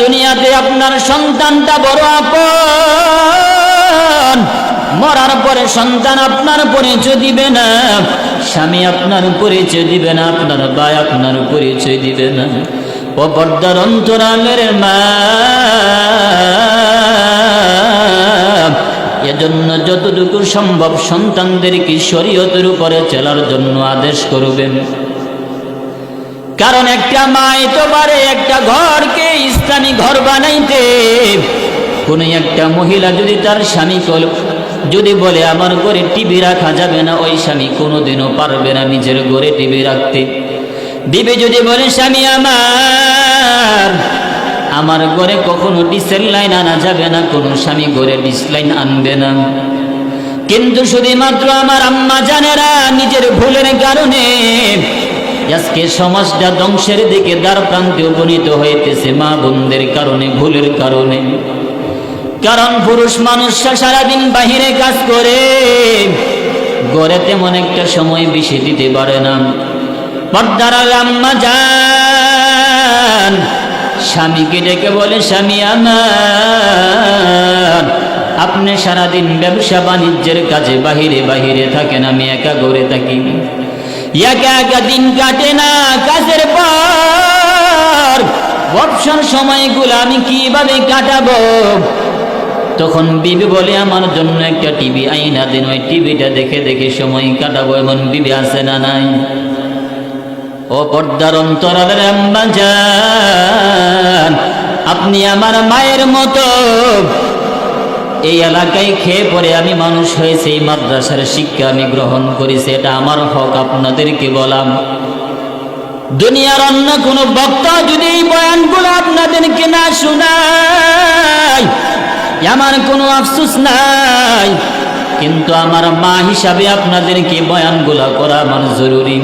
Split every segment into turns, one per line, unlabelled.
দুনিয়াতে আপনার সন্তানটা বড় আপন, মরার পরে সন্তান আপনার পরিচয় দিবে না, স্বামী আপনার পরিচয় দিবে না, আপনার ভাই আপনার পরিচয় দিবে না। ও পর্দার অন্তরালের মা, এজন্য যতটুকু সম্ভব সন্তানদেরকে শরীয়তের উপরে চলার জন্য আদেশ করবেন। কারণ একটা মাই তো পারে একটা ঘরকে ইসলামী ঘর বানাইতে। কোন একটা মহিলা যদি তার স্বামী যদি বলে আমার ঘরে টিভি রাখা যাবে না, ওই স্বামী কোনোদিনও পারবে না নিজের ঘরে টিভি রাখতে। বিবি যদি বলে স্বামী আমার ঘরে কখনো ডিসেল লাইন আনা যাবে না, কোনো স্বামী ঘরে ডিস লাইন আনবে না। কিন্তু শুধুমাত্র আমার আম্মা জানেরা নিজের ভুলের কারণে আজকে সমাজটা ধ্বংসের দিকে দ্বার প্রান্তে উপনীত হইতেছে, মা বোনদের কারণে, ভুলের কারণে। কারণ পুরুষ মানুষরা সারাদিন বাহিরে কাজ করে, ঘরে তেমন একটা সময় বেশি দিতে পারে না। পর্দার আম্মা জান স্বামীকে ডেকে বলে স্বামী আমার, আপনি সারাদিন ব্যবসা বাণিজ্যের কাজে বাহিরে বাহিরে থাকেন, আমি একা ঘরে থাকি। একা একা দিন কাটে না, কাজের পর অবসর সময়গুলো আমি কিভাবে কাটাবো? তখন বিবি বলে আমার জন্য একটা টিভি আইনা দিন, ওই টিভিটা দেখে দেখে সময় কাটাবো। এমন বিবি আছে না নাই? ও পর্দার অন্তরালের আম্মা জান, আপনি আমার মায়ের মতো। এই এলাকায় খেয়ে পরে আমি মানুষ হয়েছে, এই মাদ্রাসার শিক্ষা আমি গ্রহণ করেছি, এটা আমার হক আপনাদেরকে বলাম। দুনিয়ার অন্য কোনো বক্তা যদি এই বয়ানগুলো আপনাদেরকে না শোনায় আমার কোনো আফসোস নাই, কিন্তু আমার মা হিসাবে আপনাদেরকে বয়ানগুলো করা আমার জরুরি।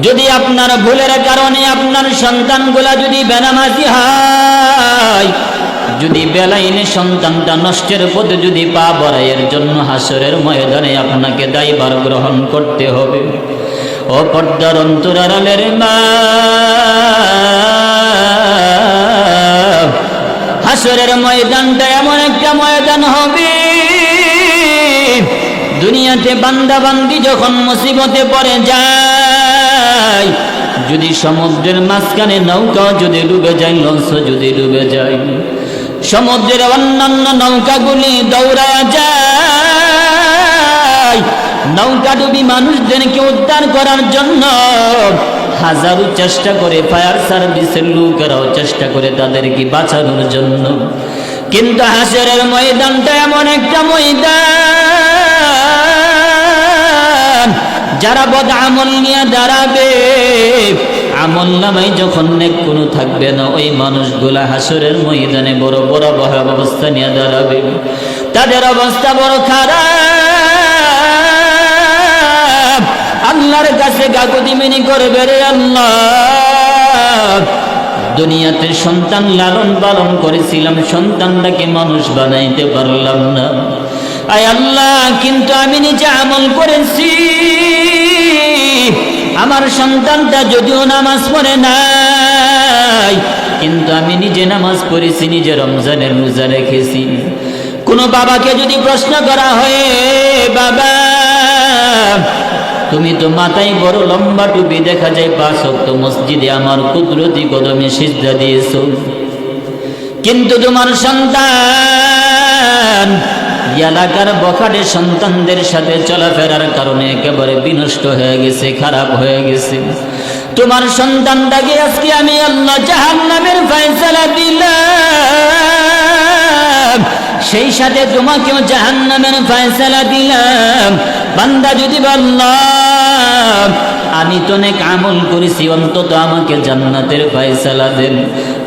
যদি আপনার ভুলের কারণে আপনার সন্তানগুলা যদি বেনামাজি হয়, যদি বেলাইনে সন্তানটা নষ্টের পথে যদি পা বড়াইয়ের জন্য হাসরের ময়দানে আপনাকে দায়ভার গ্রহণ করতে হবে। ও পর্দার অন্তরালের মা, হাসরের ময়দানটা এমন একটা ময়দান হবে, দুনিয়াতে বান্দা বান্দি যখন মুসিবতে পড়ে যায়, যদি সমুদ্রের মাঝখানে নৌকাও যদি ডুবে যায়, লঞ্চ যদি ডুবে যায়, সমুদ্রের অন্যান্য নৌকাগুলি দৌড়া যায়, নৌকাডুবি মানুষদেরকে উদ্ধার করার জন্য হাজারো চেষ্টা করে, ফায়ার সার্ভিসের লোকেরাও চেষ্টা করে তাদেরকে বাঁচানোর জন্য। কিন্তু হাসরের ময়দানটা এমন একটা ময়দান, যারা বদ আমল নিয়ে দাঁড়াবে, আমল নামাই যখন নেক কোনো থাকবে না, ওই মানুষগুলা হাসরের ময়দানে বড় বড় ভয়াবহ অবস্থা নিয়ে দাঁড়াবে। তাদের অবস্থা বড় খারাপ। আল্লাহর কাছে কাকুতি মিনি করবে, রে আল্লাহ, দুনিয়াতে সন্তান লালন পালন করেছিলাম, সন্তানটাকে মানুষ বানাইতে পারলাম না। আয় আল্লাহ, কিন্তু আমি নিজে আমল করেছি, আমার সন্তানটা যদিও নামাজ পড়ে নাই, কিন্তু আমি নিজে নামাজ পড়েছি, নিজে রমজানের রোজা রেখেছি। কোনো বাবাকে যদি প্রশ্ন করা হয়, বাবা তুমি তো মাথায় বড় লম্বা টুপি, দেখা যায় 5 ওয়াক্ত মসজিদে আমার কুদরতি কদমে সিজদা দিয়েছো, কিন্তু তোমার সন্তান এলাকার বখাটে সন্তানদের সাথে চলাফেরার কারণে একেবারে বিনষ্ট হয়ে গেছে, খারাপ হয়ে গেছে। তোমার সন্তানটাকে আজকে আমি আল্লাহ জাহান্নামের ফয়সালা দিলাম, সেই সাথে তোমাকেও জাহান্নামের ফয়সালা দিলাম। বান্দা যদি বলল আমি তো অনেক আমল করেছি, অন্তত আমাকে জান্নাতের ফয়সালা দেন,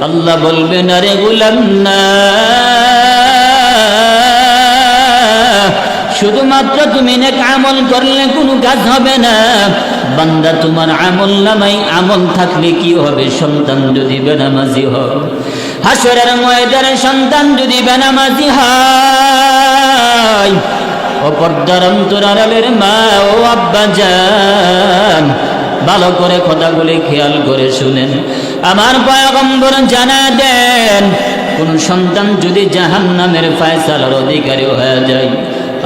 আল্লাহ বলবেন আরে গোলাম না, শুধুমাত্র তুমি নেক আমল করলে কোনো কাজ হবে না। বান্দা তোমার আমল নামাই আমল থাকলে কি হবে? সন্তান যদি বেনামাজি হয়, হাসরের ময়দানে সন্তান যদি বেনামাজি হয়, ও পর্দার অন্তরালের মা, ও আব্বা জান, ভালো করে কথাগুলি খেয়াল করে শুনেন। আমার পয়গম্বর জানা দেন, কোন সন্তান যদি জাহান্নামের ফয়সালার অধিকারী হয়ে যায়,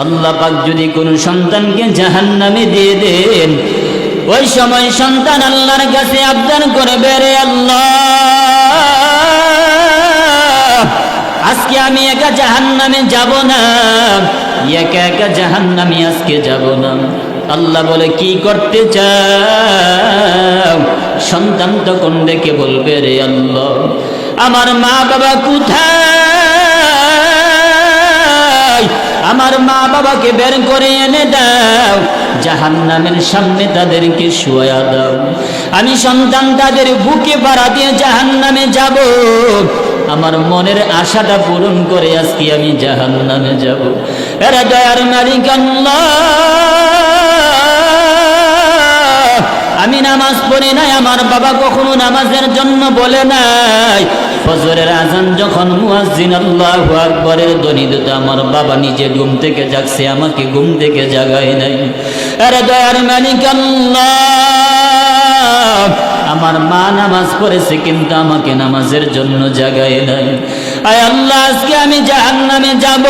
আল্লাহ পাক যদি কোন সন্তানকে জাহান্নামে দিয়ে দেন, ওই সময় সন্তান আল্লাহর কাছে আবদার করবে, রে আল্লাহ, আজকে আমি একা জাহান্নামে যাব না, একা একা জাহান্নামে আজকে যাব না। আল্লাহ বলে, কি করতে চাও? সন্তান তখন ডেকে বলবে, রে আল্লাহ, আমার মা বাবা কোথায়? আমার মা বাবাকে বের করে এনে দাও, জাহান্নামের সামনে তাদেরকে শুয়া দাও। আমি সন্তান তাদের বুকে পাড়া দিয়ে জাহান্নামে যাব। আমার মনের আশাটা পূরণ করে আজকে আমি জাহান্নামে যাব। এরা দয়ার মালিক আল্লাহ, আমি নামাজ পড়ি নাই, আমার বাবা কখনো নামাজের জন্য বলে নাই। ফজরের আজান যখন মুয়াজ্জিন আল্লাহু আকবারের ধ্বনি দিত, আমার বাবা নিজে ঘুম থেকে জাগছে, আমাকে ঘুম থেকে জাগায় নাই। আরে দয়ার মালিক আল্লাহ, আমার মা নামাজ পড়েছে কিন্তু আমাকে নামাজের জন্য জাগায় নাই। আয় আল্লাহ, আজকে আমি জাহান্নামে যাব,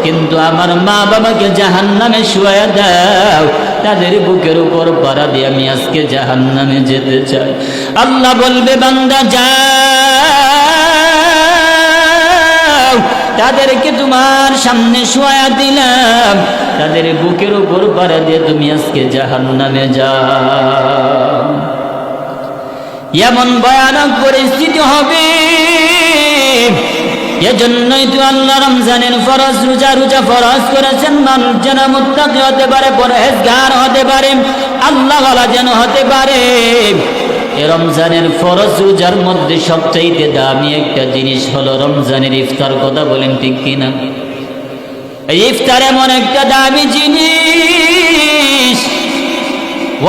কিন্তু আমার মা বাবাকে জাহান্নামে শুয়ায়া দাও, তাদের বুকের উপর পাড়া দিয়ে আমি আজকে জাহান্নামে যেতে চাই। আল্লাহ বলবে, বান্দা যাও, তাদেরকে তোমার সামনে শুয়ায়া দিলাম, তাদের বুকের উপর পাড়া দিয়ে তুমি আজকে জাহান্নামে যাও। এমন ভয়ানক পরিস্থিতি হবে। এজন্যই তো আল্লাহ রমজানের ফরজ রোজা ফরজ করেছেন, মানুষ যেন মুত্তাকি হতে পারে, পরহেজগার হতে পারে, আল্লাহ ওয়ালা যেন হতে পারে। এই রমজানের ফরজ রোজার মধ্যে সবচাইতে দামি একটা জিনিস হলো রমজানের ইফতার। কথা বলেন ঠিক কিনা? এই ইফতার এমন একটা দামি জিনিস,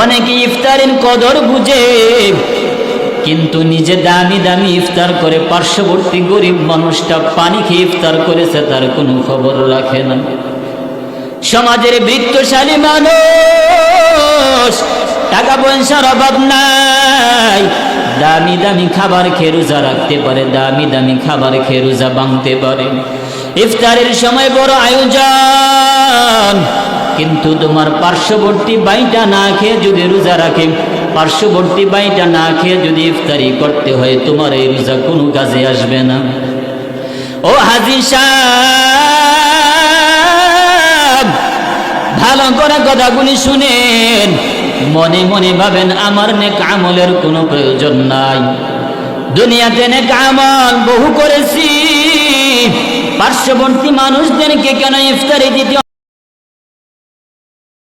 অনেকে ইফতারের কদর বুঝে কিন্তু নিজে দামি দামি ইফতার করে, পার্শ্ববর্তী গরিব মানুষটা পানি খেয়ে ইফতার করেছে তার কোনো খবর রাখে না। সমাজের বৃত্তশালী মানুষ, টাকা পয়সার অভাব নাই, দামি দামি খাবার খেয়ে রোজা রাখতে পারে, দামি দামি খাবার খেয়ে রোজা ভাঙতে পারে। ইফতারের সময় বড় আয়োজন, কিন্তু তোমার পার্শ্ববর্তী বাইটা না খেয়ে যদি রোজা রাখে, পার্শ্ববর্তী বাইটা না খেয়ে যদি ইফতারি করতে হয়, তোমার এই রোজা কোনো কাজে আসবে না। ও হাজী সাহেব, ভালো করে কথাগুলি শুনেন, মনে মনে ভাবেন আমার নেক আমলের কোনো প্রয়োজন নাই। দুনিয়াতে নেক আমল বহু করেছি, পার্শ্ববর্তী মানুষদেরকে কেন ইফতারি দিতে